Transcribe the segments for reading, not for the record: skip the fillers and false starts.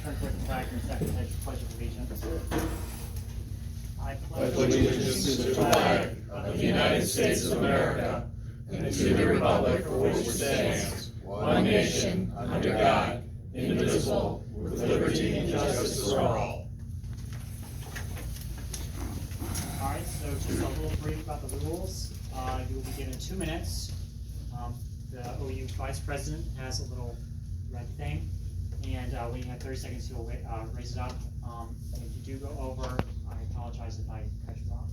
turn towards the flag and second pledge of allegiance. I pledge allegiance to the flag of the United States of America and to the republic for which it stands, one nation, under God, indivisible, with liberty and justice for all. All right, so just a little brief about the rules. You will be given 2 minutes. The OU Vice President has a little red thing, and when you have 30 seconds, he'll raise it up. If you do go over, I apologize if I cut you off.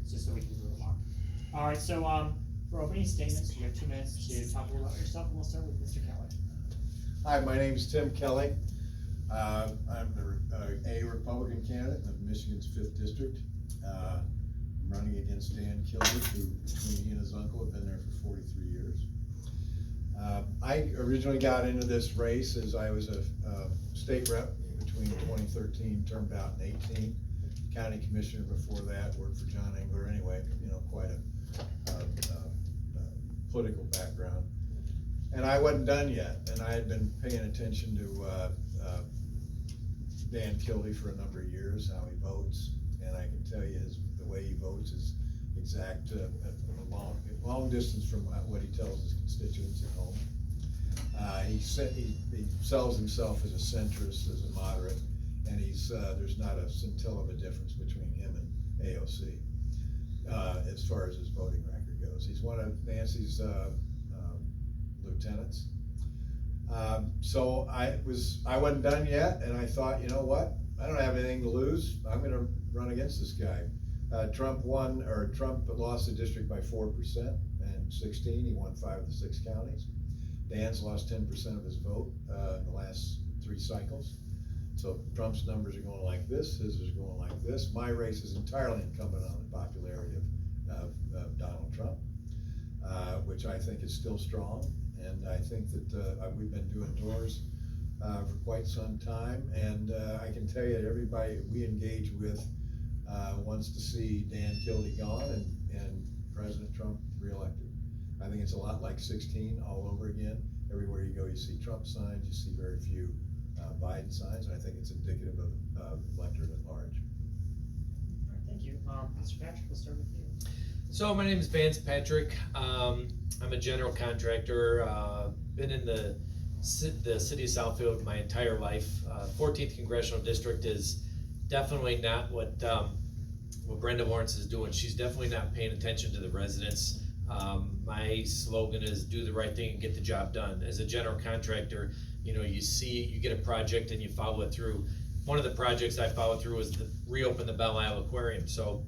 It's just so we can move along. All right, so for opening statements, you have 2 minutes to talk a little about yourself, and we'll start with Mr. Kelly. Hi, my name is Tim Kelly. I'm a Republican candidate in Michigan's 5th District. I'm running against Dan Kildee, who between he and his uncle have been there for 43 years. I originally got into this race as I was a state rep between 2013, turned out in 18. County commissioner before that, worked for John Engler anyway, you know, quite a political background. And I wasn't done yet, and I had been paying attention to Dan Kildee for a number of years, how he votes, and I can tell you the way he votes is exact, long distance from what he tells his constituents at home. He sells himself as a centrist, as a moderate, and there's not a scintilla of a difference between him and AOC as far as his voting record goes. He's one of Nancy's lieutenants. So I wasn't done yet, and I thought, you know what? I don't have anything to lose. I'm going to run against this guy. Trump lost the district by 4% and 16. He won 5 of the 6 counties. Dan's lost 10% of his vote in the last 3 cycles. So Trump's numbers are going like this, his is going like this. My race is entirely incumbent on the popularity of Donald Trump, which I think is still strong. And I think that we've been doing doors for quite some time. And I can tell you, everybody we engage with wants to see Dan Kildee gone and President Trump reelected. I think it's a lot like 16 all over again. Everywhere you go, you see Trump signs, you see very few Biden signs, and I think it's indicative of the electorate at large. All right, thank you. Mr. Patrick, we'll start with you. So my name is Vance Patrick. I'm a general contractor. Been in the city of Southfield my entire life. 14th Congressional District is definitely not what Brenda Lawrence is doing. She's definitely not paying attention to the residents. My slogan is do the right thing and get the job done. As a general contractor, you know, you get a project and you follow it through. One of the projects I followed through was reopen the Belle Isle Aquarium. So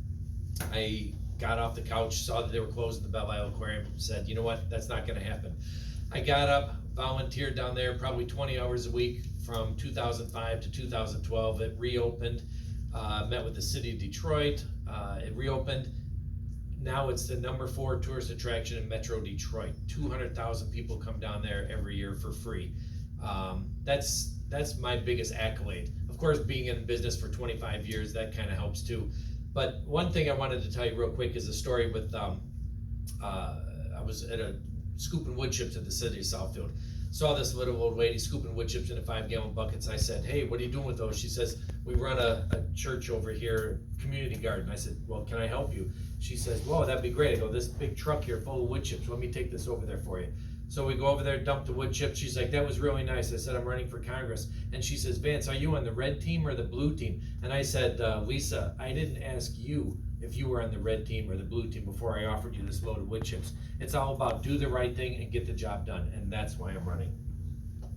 I got off the couch, saw that they were closing the Belle Isle Aquarium, said, you know what, that's not gonna happen. I got up, volunteered down there probably 20 hours a week from 2005 to 2012. It reopened, met with the city of Detroit, it reopened. Now it's the number 4 tourist attraction in Metro Detroit. 200,000 people come down there every year for free. That's my biggest accolade. Of course, being in business for 25 years, that kind of helps too. But one thing I wanted to tell you real quick is a story with, I was at a scooping wood chips at the city of Southfield. Saw this little old lady scooping wood chips in 5-gallon buckets. I said, hey, what are you doing with those? She says, we run a church over here, community garden. I said, well, can I help you? She says, whoa, that'd be great. I go, this big truck here full of wood chips. Let me take this over there for you. So we go over there, dump the wood chips. She's like, that was really nice. I said, I'm running for Congress. And she says, Vance, are you on the red team or the blue team? And I said, Lisa, I didn't ask you if you were on the red team or the blue team before I offered you this load of wood chips. It's all about do the right thing and get the job done. And that's why I'm running. All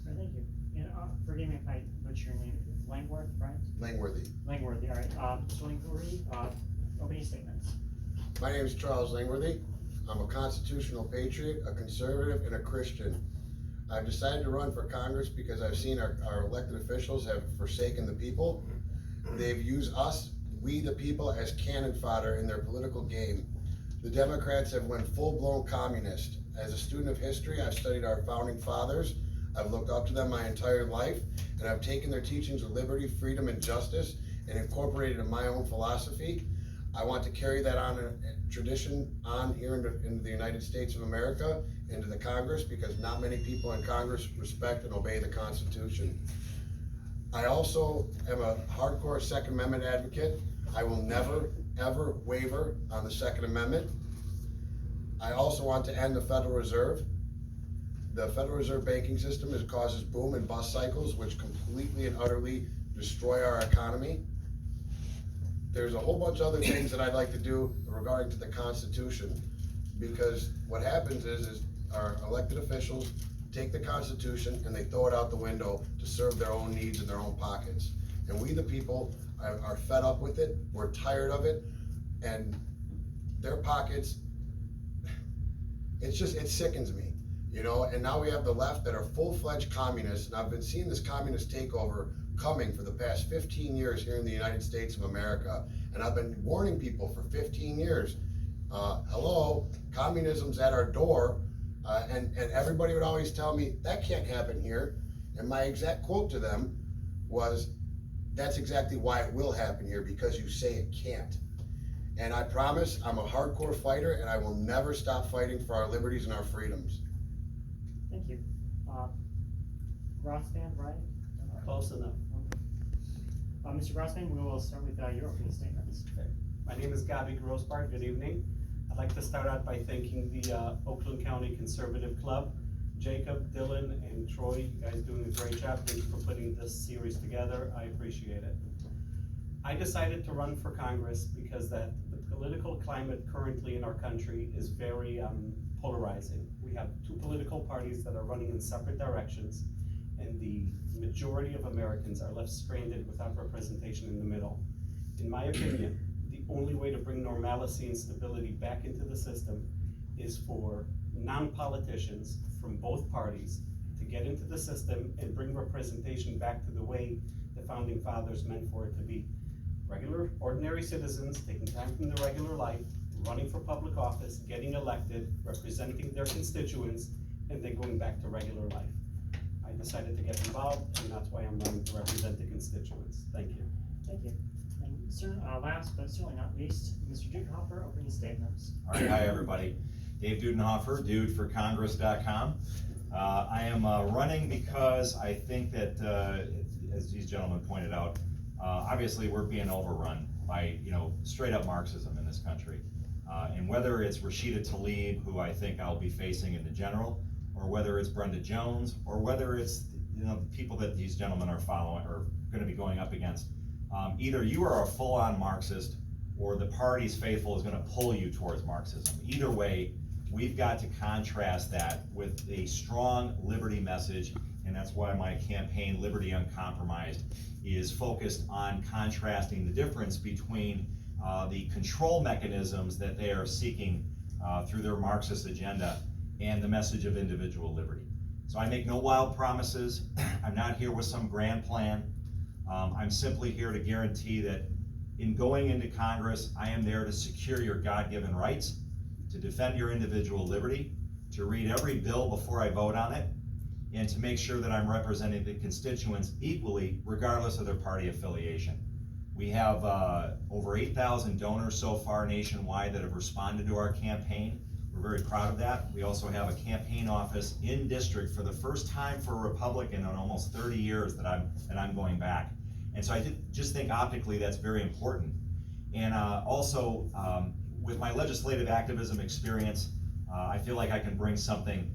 right, thank you. And forgive me if I butcher your name. Langworth, right? Langworthy. Langworthy, all right. Mr. Langworthy, opening statements. My name is Charles Langworthy. I'm a constitutional patriot, a conservative, and a Christian. I've decided to run for Congress because I've seen our elected officials have forsaken the people. They've used us, we the people, as cannon fodder in their political game. The Democrats have went full-blown communist. As a student of history, I've studied our founding fathers. I've looked up to them my entire life, and I've taken their teachings of liberty, freedom, and justice and incorporated in my own philosophy. I want to carry that on tradition on here into the United States of America, into the Congress, because not many people in Congress respect and obey the Constitution. I also am a hardcore Second Amendment advocate. I will never, ever waver on the Second Amendment. I also want to end the Federal Reserve. The Federal Reserve banking system causes boom and bust cycles, which completely and utterly destroy our economy. There's a whole bunch of other things that I'd like to do regarding to the Constitution, because what happens is our elected officials take the Constitution and they throw it out the window to serve their own needs in their own pockets. And we the people are fed up with it, we're tired of it, and their pockets, it sickens me, you know. And now we have the left that are full-fledged communists, and I've been seeing this communist takeover coming for the past 15 years here in the United States of America, and I've been warning people for 15 years, hello, communism's at our door, and everybody would always tell me, that can't happen here, and my exact quote to them was, that's exactly why it will happen here, because you say it can't. And I promise I'm a hardcore fighter, and I will never stop fighting for our liberties and our freedoms. Thank you. Grossman, right? Close enough. Mr. Grossman, we will start with your opening statements. Okay. My name is Gabby Grossbart. Good evening. I'd like to start out by thanking the Oakland County Conservative Club. Jacob, Dylan, and Troy, you guys doing a great job. Thank you for putting this series together. I appreciate it. I decided to run for Congress because the political climate currently in our country is very polarizing. We have two political parties that are running in separate directions, and the majority of Americans are left stranded without representation in the middle. In my opinion, the only way to bring normalcy and stability back into the system is for non-politicians from both parties to get into the system and bring representation back to the way the founding fathers meant for it to be. Regular, ordinary citizens taking time from their regular life, running for public office, getting elected, representing their constituents, and then going back to regular life. I decided to get involved, and that's why I'm running to represent the constituents. Thank you. Thank you. And last but certainly not least, Mr. Dudenhofer, opening statements. All right, hi everybody. Dave Dudenhofer, dudeforcongress.com. I am running because I think that, as these gentlemen pointed out, obviously we're being overrun by, straight up Marxism in this country. And whether it's Rashida Tlaib, who I think I'll be facing in the general, or whether it's Brenda Jones, or whether it's, the people that these gentlemen are following or gonna be going up against, either you are a full-on Marxist or the party's faithful is gonna pull you towards Marxism. Either way, we've got to contrast that with a strong liberty message, and that's why my campaign, Liberty Uncompromised, is focused on contrasting the difference between the control mechanisms that they are seeking through their Marxist agenda and the message of individual liberty. So I make no wild promises. I'm not here with some grand plan. I'm simply here to guarantee that in going into Congress, I am there to secure your God-given rights, to defend your individual liberty, to read every bill before I vote on it, and to make sure that I'm representing the constituents equally, regardless of their party affiliation. We have over 8,000 donors so far nationwide that have responded to our campaign. We're very proud of that. We also have a campaign office in district for the first time for a Republican in almost 30 years that I'm going back. And so I just think optically that's very important. And also, with my legislative activism experience, I feel like I can bring something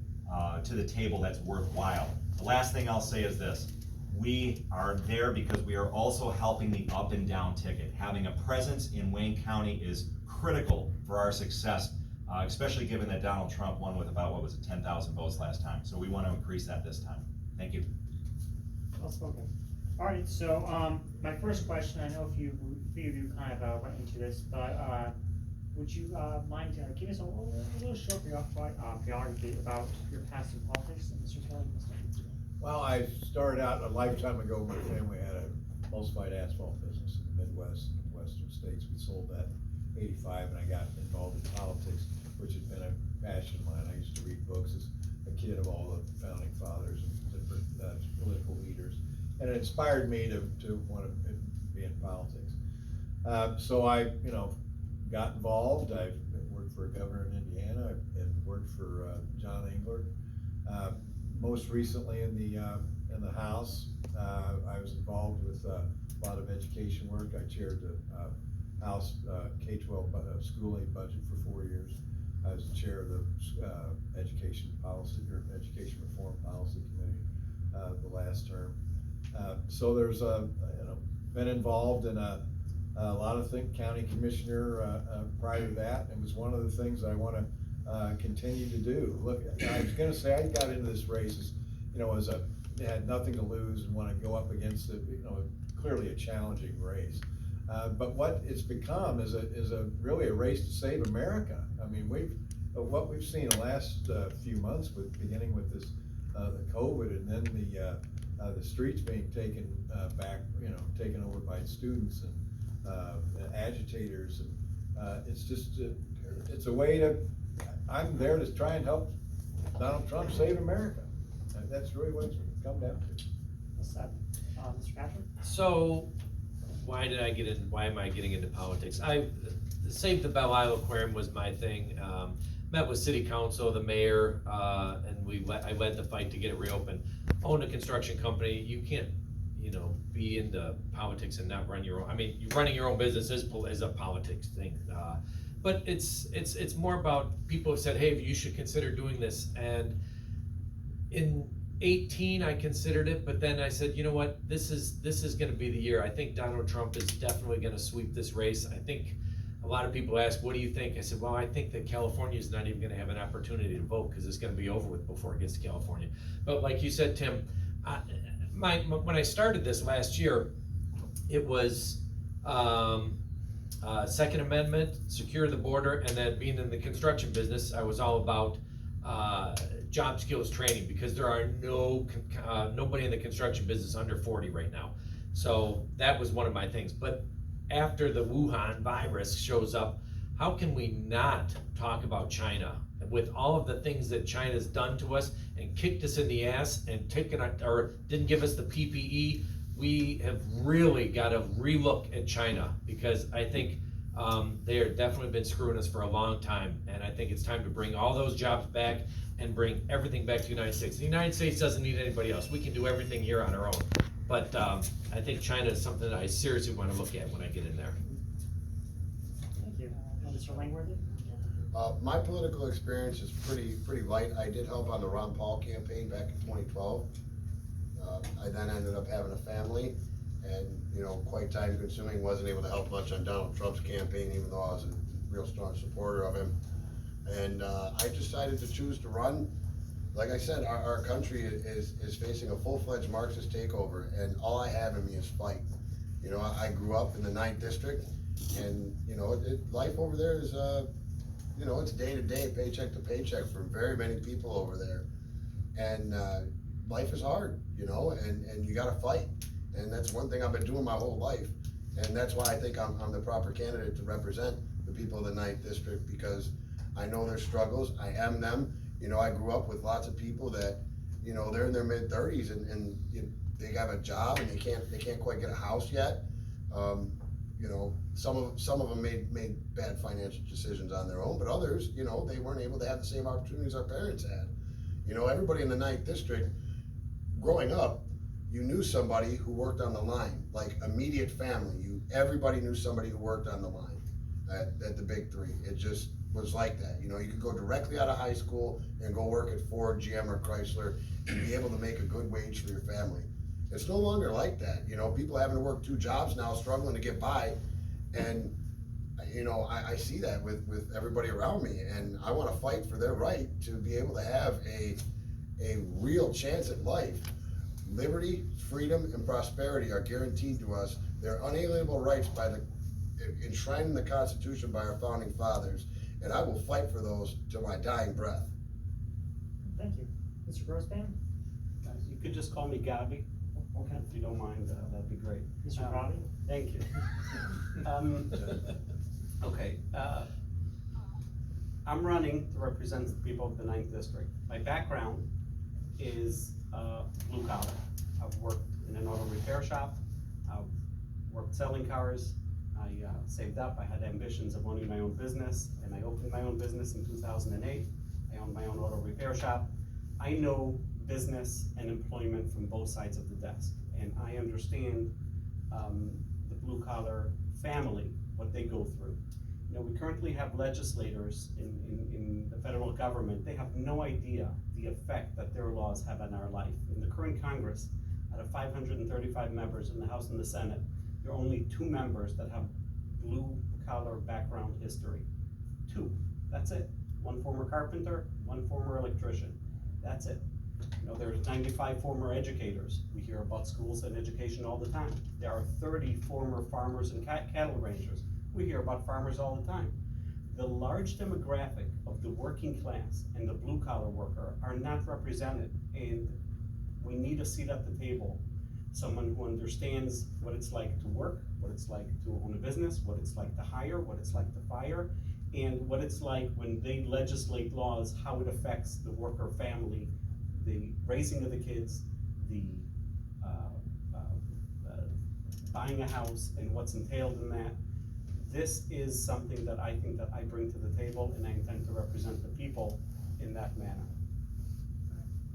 to the table that's worthwhile. The last thing I'll say is this. We are there because we are also helping the up and down ticket. Having a presence in Wayne County is critical for our success, especially given that Donald Trump won with about, 10,000 votes last time. So we want to increase that this time. Thank you. Well spoken. All right, so my first question, I know a few of you kind of went into this, but would you mind giving us a little short biography about your past in politics? And Mr. Kelly, we'll start with you. Well, I started out a lifetime ago. My family had a emulsified asphalt business in the Midwest and Western states. We sold that in '85, and I got involved in politics, which has been a passion of mine. I used to read books as a kid of all the founding fathers and different political leaders, and it inspired me to want to be in politics. So I, got involved. I worked for a governor in Indiana and worked for John Engler. Most recently in the House, I was involved education work. I chaired the House K-12 school aid budget for 4 years. I was the chair of the education policy or education reform policy committee the last term. So there's been involved in a lot of things, county commissioner prior to that, and was one of the things I want to continue to do. Look, I was going to say I got into this race as had nothing to lose and want to go up against it. Clearly a challenging race. But what it's become is really a race to save America. I mean, what we've seen the last few months, beginning with this the COVID, and then the streets being taken back, taken over by students and agitators, and it's just it's a way to. I'm there to try and help Donald Trump save America. And that's really what it's come down to. What's that, Mr. Patrick? So, why am I getting into politics? Save the Belle Isle Aquarium was my thing. Met with city council, the mayor, and I led the fight to get it reopened. Owned a construction company. You can't, be into politics and not run your own. I mean, running your own business is a politics thing. But it's more about people have said, hey, you should consider doing this. And in 18, I considered it, but then I said, you know what, this is going to be the year. I think Donald Trump is definitely going to sweep this race. I think a lot of people ask, what do you think? I said, well, I think that California is not even going to have an opportunity to vote because it's going to be over with before it gets to California. But like you said, Tim, when I started this last year, it was Second Amendment, secure the border, and then being in the construction business, I was all about job skills training, because there are nobody in the construction business under 40 right now. So that was one of my things. But after the Wuhan virus shows up, how can we not talk about China with all of the things that China's done to us and kicked us in the ass and didn't give us the PPE? We have really got to relook at China, because I think they have definitely been screwing us for a long time, and I think it's time to bring all those jobs back and bring everything back to the United States. The United States doesn't need anybody else. We can do everything here on our own. But I think China is something that I seriously want to look at when I get in there. Thank you. Mr. Langworthy? My political experience is pretty light. I did help on the Ron Paul campaign back in 2012. I then ended up having a family, and quite time consuming. Wasn't able to help much on Donald Trump's campaign, even though I was a real strong supporter of him. And I decided to choose to run. Like I said, our country is facing a full-fledged Marxist takeover, and all I have in me is fight. I grew up in the 9th District, and life over there is it's day to day, paycheck to paycheck for very many people over there, and life is hard, and you gotta fight. And that's one thing I've been doing my whole life. And that's why I think I'm the proper candidate to represent the people of the 9th District, because I know their struggles, I am them. I grew up with lots of people that, they're in their mid-30s and they have a job and they can't quite get a house yet. Some of them made bad financial decisions on their own, but others, they weren't able to have the same opportunities our parents had. Everybody in the 9th District, growing up, you knew somebody who worked on the line, like immediate family. Everybody knew somebody who worked on the line at the big three. It just was like that. You could go directly out of high school and go work at Ford, GM, or Chrysler and be able to make a good wage for your family. It's no longer like that. People having to work 2 jobs now, struggling to get by, and I see that with everybody around me, and I want to fight for their right to be able to have a real chance at life. Liberty, freedom, and prosperity are guaranteed to us. They're unalienable rights enshrined in the Constitution by our founding fathers, and I will fight for those to my dying breath. Thank you. Mr. Grosban? You could just call me Gabby. Okay. If you don't mind, that'd be great. Mr. Robbie? Thank you. Okay, I'm running to represent the people of the 9th District. My background is blue collar. I've worked in an auto repair shop. I've worked selling cars. I saved up. I had ambitions of owning my own business, and I opened my own business in 2008. I owned my own auto repair shop. I know business and employment from both sides of the desk, and I understand the blue collar family, what they go through. You know, we currently have legislators in the federal government, they have no idea the effect that their laws have on our life. In the current Congress, out of 535 members in the House and the Senate, there are only 2 members that have blue collar background history. 2, that's it. 1 former carpenter, 1 former electrician, that's it. You know, there's 95 former educators. We hear about schools and education all the time. There are 30 former farmers and cattle ranchers. We hear about farmers all the time. The large demographic of the working class and the blue collar worker are not represented, and we need a seat at the table. Someone who understands what it's like to work, what it's like to own a business, what it's like to hire, what it's like to fire, and what it's like when they legislate laws, how it affects the worker family, the raising of the kids, the buying a house and what's entailed in that. This is something that I think that I bring to the table, and I intend to represent the people in that manner.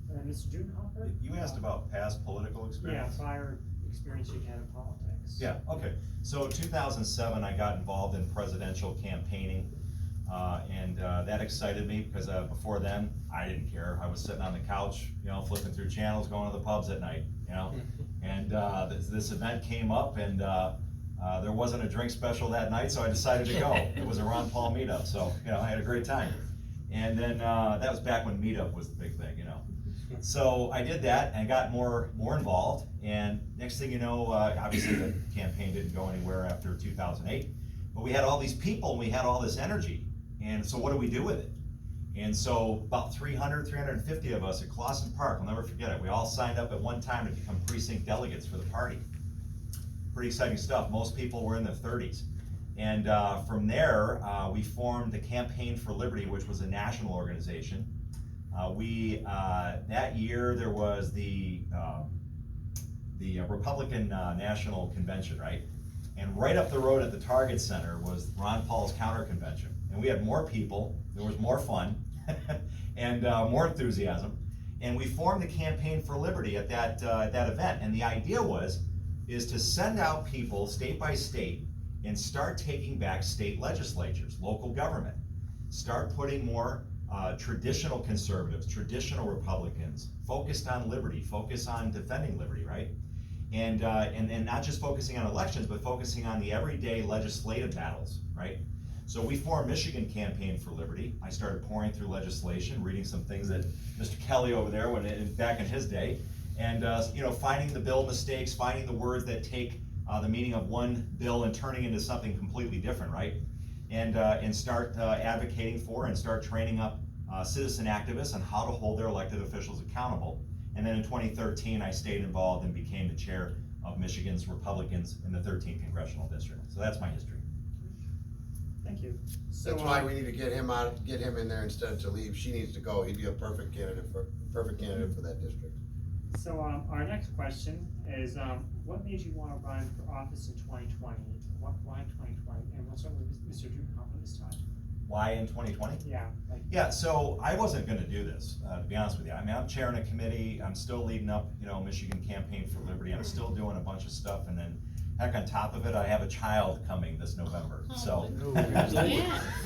And then Mr. Dudenhofer? You asked about past political Yeah, experience? prior experience you had in politics. Yeah, okay. So 2007, I got involved in presidential campaigning, and that excited me because before then, I didn't care. I was sitting on the couch, you know, flipping through channels, going to the pubs at night, you know? And this event came up, and there wasn't a drink special that night, so I decided to go. It was a Ron Paul meetup, so, you know, I had a great time. And then that was back when meetup was the big thing, you know? So I did that and got more involved, and next thing you know, obviously the campaign didn't go anywhere after 2008, but we had all these people and we had all this energy, and so what do we do with it? And so about 350 of us at Clawson Park, I'll never forget it, we all signed up at one time to become precinct delegates for the party. Pretty exciting stuff. Most people were in their 30s. And from there, we formed the Campaign for Liberty, which was a national organization. That year there was the Republican National Convention, right? And right up the road at the Target Center was Ron Paul's counter convention. And we had more people, there was more fun, and more enthusiasm. And we formed the Campaign for Liberty at that event. And the idea is to send out people state by state and start taking back state legislatures, local government. Start putting more traditional conservatives, traditional Republicans, focused on liberty, focus on defending liberty, right? And not just focusing on elections, but focusing on the everyday legislative battles, right? So we formed Michigan Campaign for Liberty. I started pouring through legislation, reading some things that Mr. Kelly over there back in his day, and you know, finding the bill mistakes, finding the words that take the meaning of one bill and turning into something completely different, right? And start advocating for and start training up citizen activists on how to hold their elected officials accountable. And then in 2013, I stayed involved and became the chair of Michigan's Republicans in the 13th Congressional District. So that's my history. Thank you. So, That's why we need to get him in there instead of to leave. She needs to go. He'd be a perfect candidate for that district. So our next question is, what made you want to run for office in 2020? Why 2020? And we'll start with Mr. Dudenhofer this time. Why in 2020? Yeah. Yeah, so I wasn't gonna do this, to be honest with you. I mean, I'm chairing a committee, I'm still leading up, you know, Michigan Campaign for Liberty, I'm still doing a bunch of stuff, and then heck, on top of it, I have a child coming this November, so.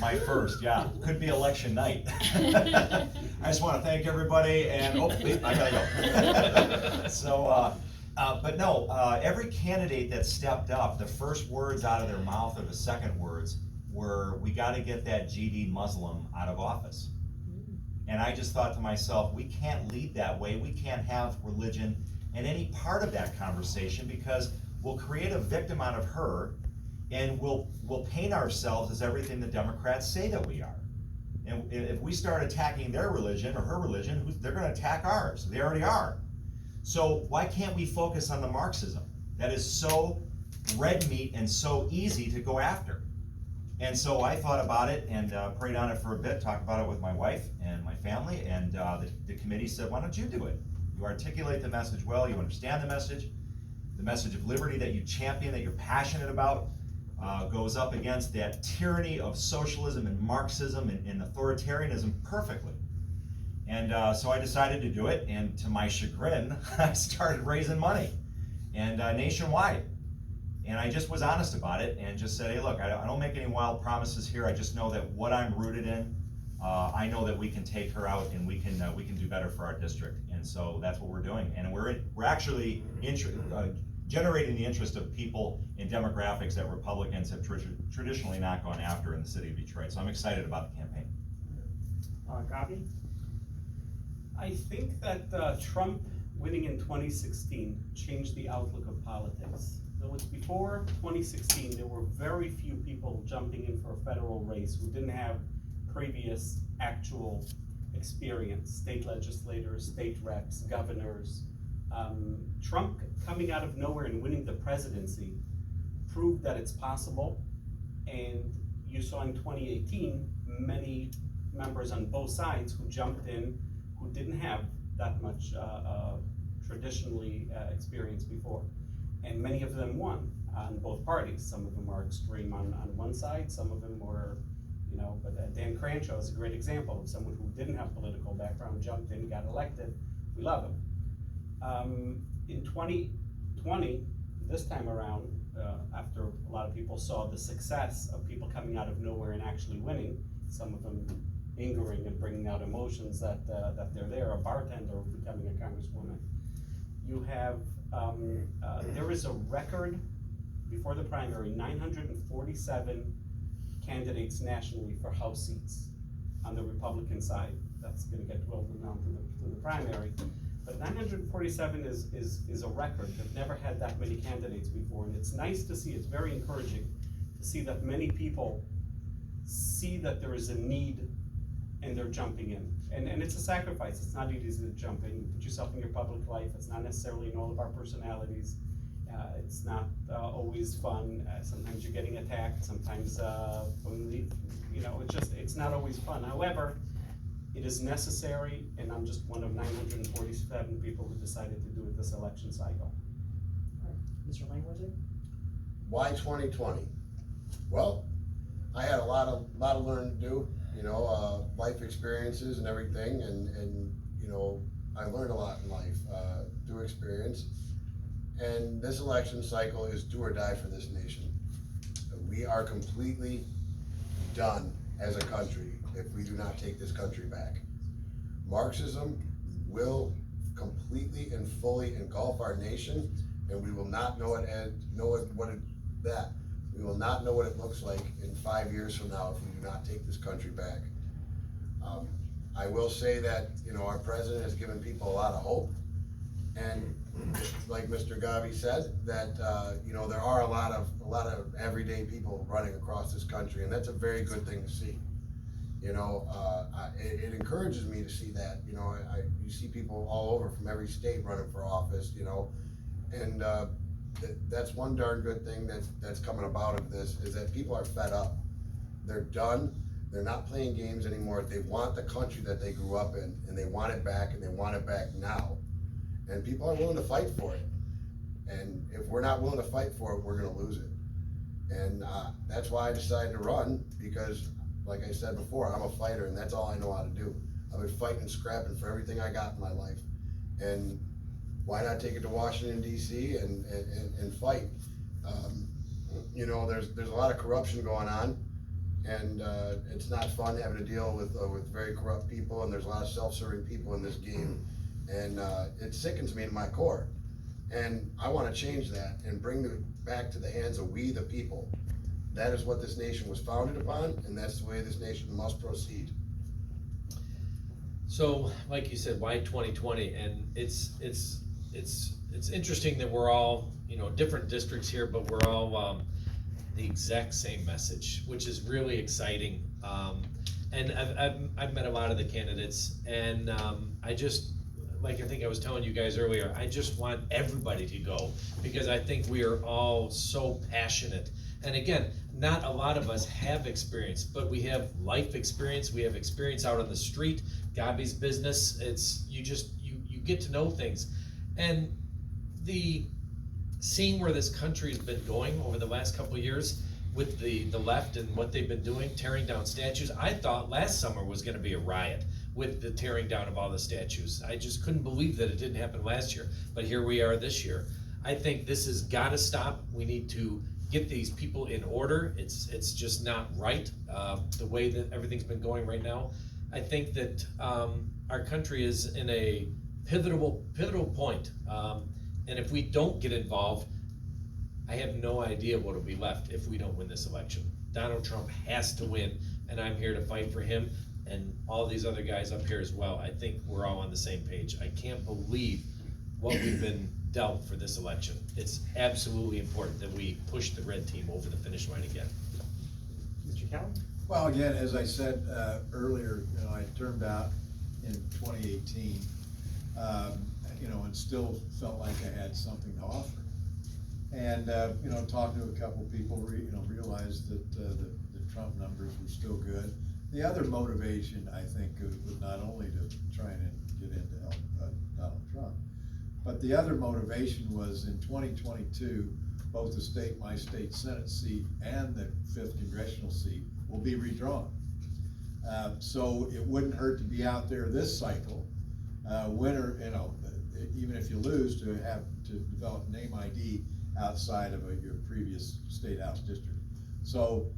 My first, yeah, could be election night. I just wanna thank everybody, and, I gotta go. So, but no, every candidate that stepped up, the first words out of their mouth or the second words were, we gotta get that GD Muslim out of office. And I just thought to myself, we can't lead that way, we can't have religion in any part of that conversation, because we'll create a victim out of her, and we'll paint ourselves as everything the Democrats say that we are. And if we start attacking their religion or her religion, they're gonna attack ours, they already are. So why can't we focus on the Marxism that is so red meat and so easy to go after? And so I thought about it and prayed on it for a bit, talked about it with my wife and my family, and the committee said, why don't you do it? You articulate the message well, you understand the message of liberty that you champion, that you're passionate about, goes up against that tyranny of socialism and Marxism and authoritarianism perfectly. And so I decided to do it, and to my chagrin, I started raising money, and nationwide. And I just was honest about it and just said, hey, look, I don't make any wild promises here. I just know that what I'm rooted in, I know that we can take her out and we can do better for our district. And so that's what we're doing. And we're actually generating the interest of people in demographics that Republicans have traditionally not gone after in the city of Detroit. So I'm excited about the campaign. Gabi? I think that Trump winning in 2016 changed the outlook of politics. Though it's before 2016, there were very few people jumping in for a federal race who didn't have previous actual experience, state legislators, state reps, governors. Trump coming out of nowhere and winning the presidency proved that it's possible, and you saw in 2018 many members on both sides who jumped in who didn't have that much traditionally experience before, and many of them won on both parties. Some of them were extreme on one side, some of them were, but Dan Crenshaw is a great example of someone who didn't have political background, jumped in, got elected. We love him. In 2020, this time around, after a lot of people saw the success of people coming out of nowhere and actually winning, some of them angering and bringing out emotions that they're there, a bartender becoming a congresswoman. You have, there is a record before the primary, 947 candidates nationally for House seats on the Republican side. That's gonna get dwindled down to the primary. But 947 is a record. They've never had that many candidates before, and it's nice to see, it's very encouraging to see that many people see that there is a need and they're jumping in. And it's a sacrifice. It's not easy to jump in. You put yourself in your public life. It's not necessarily in all of our personalities. It's not always fun. Sometimes you're getting attacked. Sometimes from the, it's not always fun. However, it is necessary, and I'm just one of 947 people who decided to do it this election cycle. All right. Mr. Langworthy? Why 2020? Well, I had a lot of learning to do, life experiences and everything, and I learned a lot in life through experience. And this election cycle is do or die for this nation. We are completely done as a country if we do not take this country back. Marxism will completely and fully engulf our nation, and we will not know we will not know what it looks like in 5 years from now if we do not take this country back. I will say that our president has given people a lot of hope, and like Mr. Gabi said, that there are a lot of everyday people running across this country, and that's a very good thing to see. It encourages me to see that. You see people all over from every state running for office, and that's one darn good thing that's coming about of this, is that people are fed up. They're done. They're not playing games anymore. They want the country that they grew up in, and they want it back, and they want it back now. And people are willing to fight for it. And if we're not willing to fight for it, we're gonna lose it. And that's why I decided to run, because like I said before, I'm a fighter, and that's all I know how to do. I've been fighting and scrapping for everything I got in my life. And why not take it to Washington, D.C. and fight? There's a lot of corruption going on, and it's not fun having to deal with very corrupt people, and there's a lot of self-serving people in this game, and it sickens me to my core. And I want to change that and bring it back to the hands of we the people. That is what this nation was founded upon, and that's the way this nation must proceed. So, like you said, why 2020? And it's interesting that we're all, different districts here, but we're all the exact same message, which is really exciting. And I've met a lot of the candidates, and I just, like I think I was telling you guys earlier, I just want everybody to go, because I think we are all so passionate. And again, not a lot of us have experience, but we have life experience. We have experience out on the street. Gabi's business, you get to know things. And seeing where this country's been going over the last couple of years with the left and what they've been doing, tearing down statues, I thought last summer was gonna be a riot with the tearing down of all the statues. I just couldn't believe that it didn't happen last year, but here we are this year. I think this has gotta stop. We need to get these people in order. It's just not right, the way that everything's been going right now. I think that, our country is in a pivotal point. And if we don't get involved, I have no idea what will be left if we don't win this election. Donald Trump has to win, and I'm here to fight for him and all these other guys up here as well. I think we're all on the same page. I can't believe what we've been dealt for this election. It's absolutely important that we push the red team over the finish line again. Mr. Kelly? Well, again, as I said earlier, I turned out in 2018, and still felt like I had something to offer. And, talking to a couple people, realized that the Trump numbers were still good. The other motivation, I think, was not only to try and get in to help Donald Trump, but the other motivation was in 2022, both my state Senate seat and the 5th congressional seat will be redrawn. So it wouldn't hurt to be out there this cycle, winner, even if you lose, to have to develop name ID outside of your previous state house district. So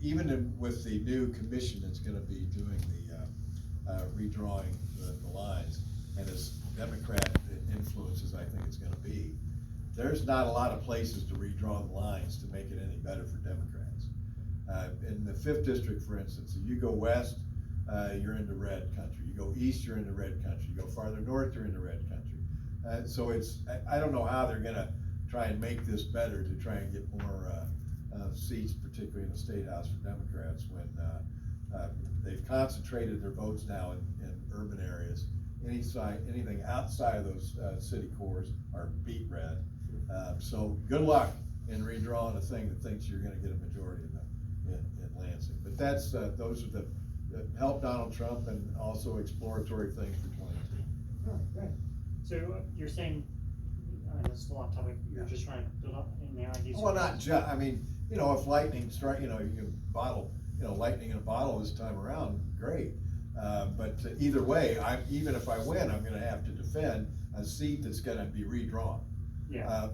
even with the new commission that's gonna be doing the redrawing the lines, and as Democrat influence as I think it's gonna be, there's not a lot of places to redraw the lines to make it any better for Democrats. In the 5th district, for instance, if you go west, you're into red country. You go east, you're into red country. You go farther north, you're into red country. So I don't know how they're gonna try and make this better to try and get more seats, particularly in the state house for Democrats, when they've concentrated their votes now in urban areas. Anything outside of those city cores are beat red. So good luck in redrawing a thing that thinks you're gonna get a majority in Lansing. But those are the help Donald Trump and also exploratory things for 22. Oh, great. So you're saying, that's still off topic, you're just trying to build up in the ideas? Well, not just, if lightning strike, you can bottle, lightning in a bottle this time around, great. But either way, even if I win, I'm gonna have to defend a seat that's gonna be redrawn. Yeah.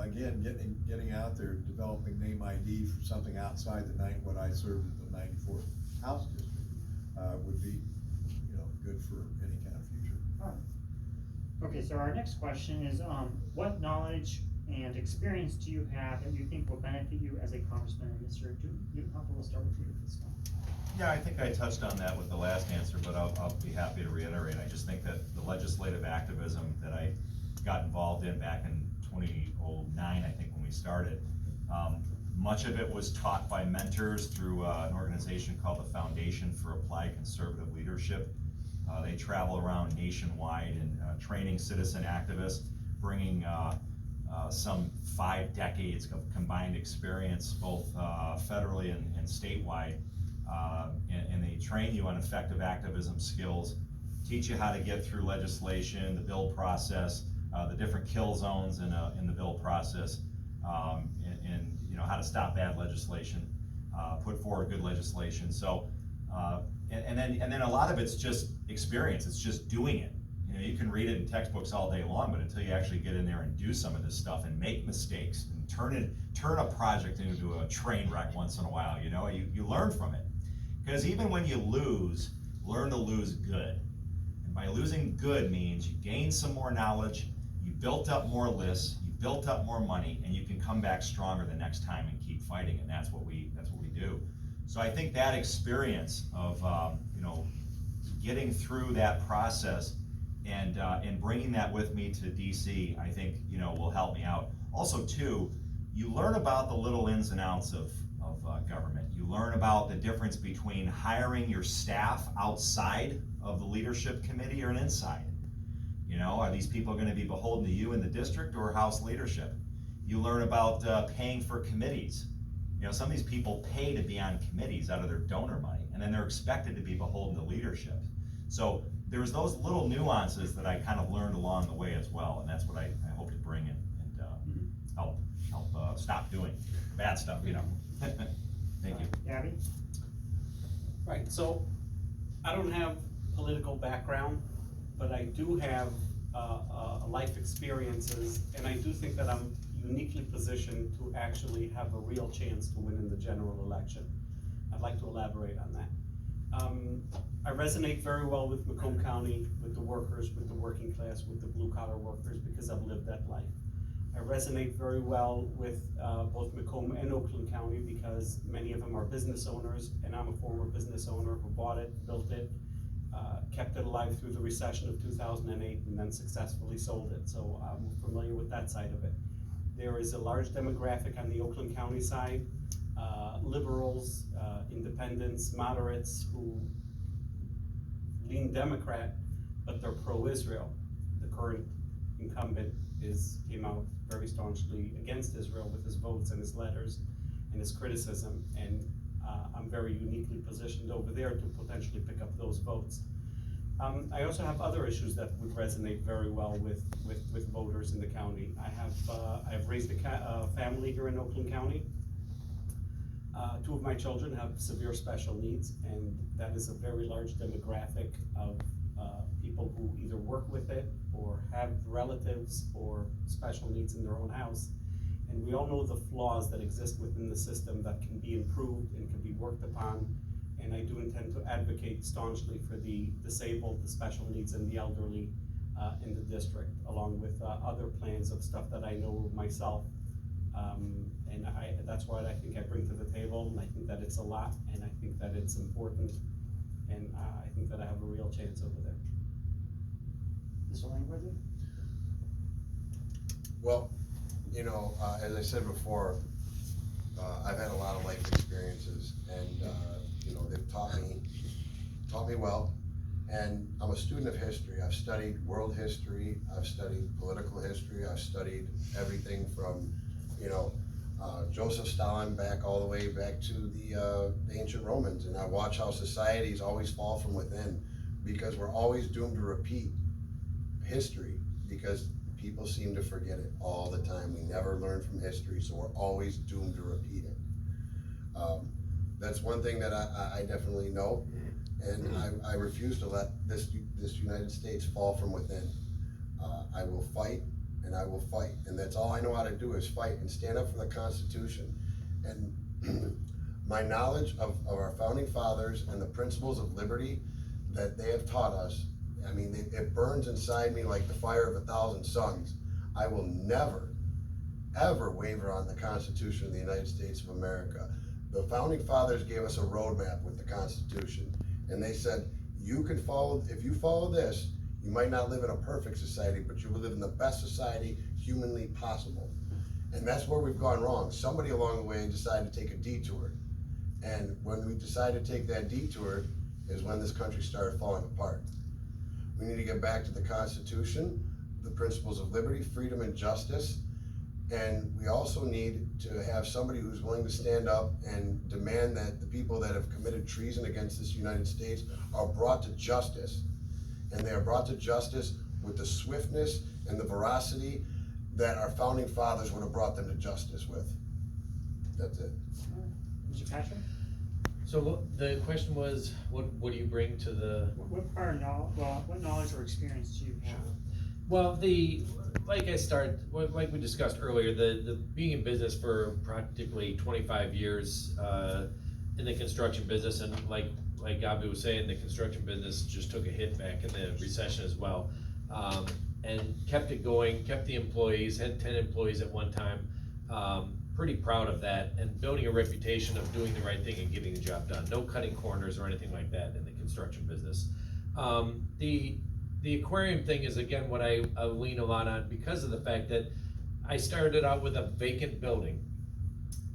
Again, getting out there, developing name ID for something outside what I served as the 94th House District, would be, good for any kind of future. All right. Okay, so our next question is, what knowledge and experience do you have that you think will benefit you as a congressman? And Mr. Newton-Hoffer, we'll start with you with this one. Yeah, I think I touched on that with the last answer, but I'll be happy to reiterate. I just think that the legislative activism that I got involved in back in 2009, I think, when we started, much of it was taught by mentors through an organization called the Foundation for Applied Conservative Leadership. They travel around nationwide and training citizen activists, bringing some 5 decades of combined experience, both federally and statewide. And they train you on effective activism skills, teach you how to get through legislation, the bill process, the different kill zones in the bill process, and how to stop bad legislation, put forward good legislation. So, and then a lot of it's just experience. It's just doing it. You can read it in textbooks all day long, but until you actually get in there and do some of this stuff and make mistakes and turn a project into a train wreck once in a while, you learn from it. Because even when you lose, learn to lose good. And by losing good means you gain some more knowledge, you built up more lists, you built up more money, and you can come back stronger the next time and keep fighting. And that's what we do. So I think that experience of getting through that process and bringing that with me to DC, I think will help me out. Also, too, you learn about the little ins and outs of government. You learn about the difference between hiring your staff outside of the leadership committee or inside. Are these people going to be beholden to you in the district or House leadership? You learn about paying for committees. Some of these people pay to be on committees out of their donor money, and then they're expected to be beholden to leadership. So there's those little nuances that I kind of learned along the way as well, and that's what I hope to bring in and help stop doing bad stuff. Thank you. Gabby? Right, so I don't have political background, but I do have life experiences, and I do think that I'm uniquely positioned to actually have a real chance to win in the general election. I'd like to elaborate on that. I resonate very well with Macomb County, with the workers, with the working class, with the blue collar workers, because I've lived that life. I resonate very well with both Macomb and Oakland County because many of them are business owners, and I'm a former business owner who bought it, built it, kept it alive through the recession of 2008, and then successfully sold it. So I'm familiar with that side of it. There is a large demographic on the Oakland County side, liberals, independents, moderates who lean Democrat, but they're pro-Israel. The current incumbent came out very staunchly against Israel with his votes and his letters and his criticism, and I'm very uniquely positioned over there to potentially pick up those votes. I also have other issues that would resonate very well with voters in the county. I've raised a family here in Oakland County. Two of my children have severe special needs, and that is a very large demographic of people who either work with it or have relatives or special needs in their own house. And we all know the flaws that exist within the system that can be improved and can be worked upon. And I do intend to advocate staunchly for the disabled, the special needs, and the elderly in the district, along with other plans of stuff that I know myself. And that's what I think I bring to the table, and I think that it's a lot, and I think that it's important, and I think that I have a real chance over there. Mr. Langworthy? Well, you know, as I said before, I've had a lot of life experiences, and you know, they've taught me well. And I'm a student of history. I've studied world history. I've studied political history. I've studied everything from, you know, Joseph Stalin all the way back to the ancient Romans. And I watch how societies always fall from within, because we're always doomed to repeat history, because people seem to forget it all the time. We never learn from history, so we're always doomed to repeat it. That's one thing that I definitely know, and I refuse to let this United States fall from within. I will fight, and I will fight, and that's all I know how to do is fight and stand up for the Constitution. And my knowledge of our founding fathers and the principles of liberty that they have taught us, I mean, it burns inside me like the fire of 1,000 suns. I will never, ever waver on the Constitution of the United States of America. The founding fathers gave us a roadmap with the Constitution, and they said, you can follow, if you follow this, you might not live in a perfect society, but you will live in the best society humanly possible. And that's where we've gone wrong. Somebody along the way decided to take a detour. And when we decided to take that detour is when this country started falling apart. We need to get back to the Constitution, the principles of liberty, freedom, and justice. And we also need to have somebody who's willing to stand up and demand that the people that have committed treason against this United States are brought to justice. And they are brought to justice with the swiftness and the veracity that our founding fathers would have brought them to justice with. That's it. Mr. Patrick? So the question was, what do you bring to the? What prior knowledge, what knowledge or experience do you have? Well, like we discussed earlier, the being in business for practically 25 years in the construction business, and like Gabi was saying, the construction business just took a hit back in the recession as well, and kept it going, kept the employees, had 10 employees at one time. Pretty proud of that, and building a reputation of doing the right thing and getting the job done. No cutting corners or anything like that in the construction business. The aquarium thing is, again, what I lean a lot on, because of the fact that I started out with a vacant building,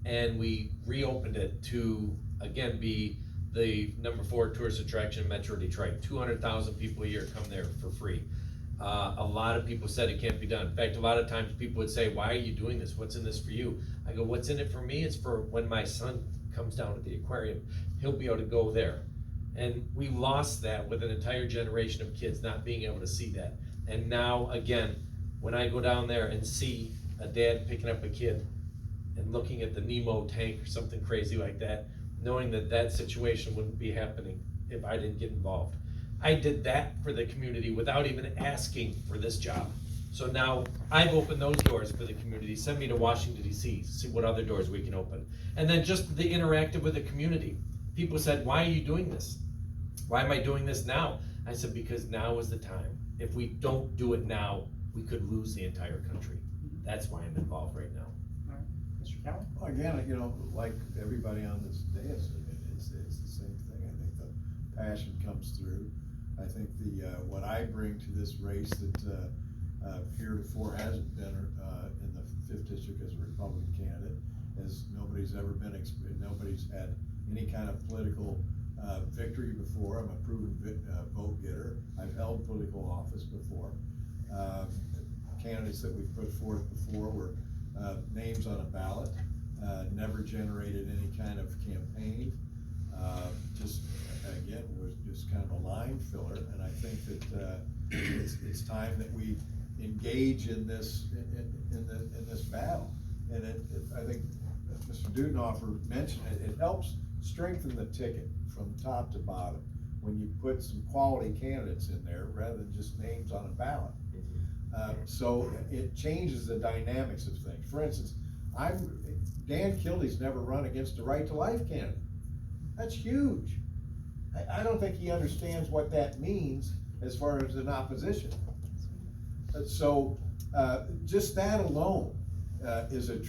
and we reopened it to, again, be the #4 tourist attraction in Metro Detroit. 200,000 people a year come there for free. A lot of people said it can't be done. In fact, a lot of times people would say, why are you doing this? What's in this for you? I go, what's in it for me? It's for when my son comes down to the aquarium, he'll be able to go there. And we lost that with an entire generation of kids not being able to see that. And now, again, when I go down there and see a dad picking up a kid and looking at the Nemo tank or something crazy like that, knowing that that situation wouldn't be happening if I didn't get involved. I did that for the community without even asking for this job. So now I've opened those doors for the community. Send me to Washington DC, see what other doors we can open. And then just the interactive with the community. People said, why are you doing this? Why am I doing this now? I said, because now is the time. If we don't do it now, we could lose the entire country. That's why I'm involved right now. All right, Mr. Kelly? Well, again, you know, like everybody on this dais, it's the same thing. I think the passion comes through. I think what I bring to this race that heretofore hasn't been in the 5th district as a Republican candidate, as nobody's had any kind of political victory before. I'm a proven vote getter. I've held political office before. Candidates that we've put forth before were names on a ballot, never generated any kind of campaign. Just again, was just kind of a line filler, and I think that it's time that we engage in this in this battle. And I think Mr. Dudenhofer mentioned it helps strengthen the ticket from top to bottom when you put some quality candidates in there rather than just names on a ballot. So it changes the dynamics of things. For instance, Dan Kildey's never run against a right to life candidate. That's huge. I don't think he understands what that means as far as an opposition. So just that alone is a